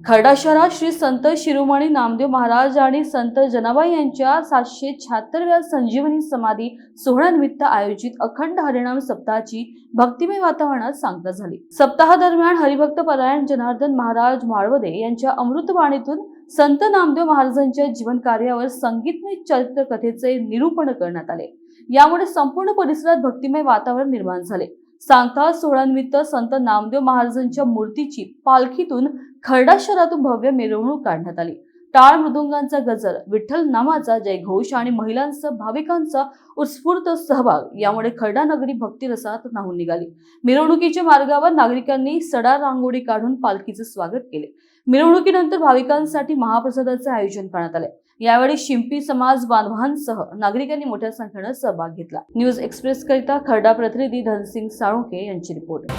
खर्डा शहरात श्री संत शिरोमणी नामदेव महाराज आणि संत जनाबाई यांच्या 776व्या संजीवनी समाधी सोहळ्यानिमित्त आयोजित अखंड हरिनाम सप्ताहाची भक्तिमय वातावरणात सांगता झाली। सप्ताहादरम्यान हरिभक्त परायण जनार्दन महाराज माळवदे यांच्या अमृतवाणीतून संत नामदेव महाराजांच्या जीवन कार्यावर संगीतमय चरित्र कथेचे निरूपण करण्यात आले। यामुळे संपूर्ण परिसरात भक्तिमय वातावरण निर्माण झाले। सांगता सोहळ्यानिमित्त संत नामदेव महाराजांच्या मूर्तीची पालखीतून खर्डा शहरातून भव्य मिरवणूक काढण्यात आली। टाळ मृदुंगांचा गजर, विठ्ठल नामाचा जयघोष आणि महिलांसह भाविकांचा उत्स्फूर्त सहभाग यामुळे खर्डा नगरी भक्तिरसात न्हाऊन निघाली। मिरवणुकीच्या मार्गावर नागरिकांनी सडा रांगोळी काढून पालखीचे स्वागत केले। मिरवणुकीनंतर भाविकांसाठी महाप्रसादाचे आयोजन करण्यात आले। यावेळी शिंपी समाज बांधवांसह नागरिकांनी मोठ्या संख्येने सहभाग घेतला। न्यूज एक्सप्रेस करिता खर्डा प्रतिनिधी धनसिंग साळुंके यांची रिपोर्ट।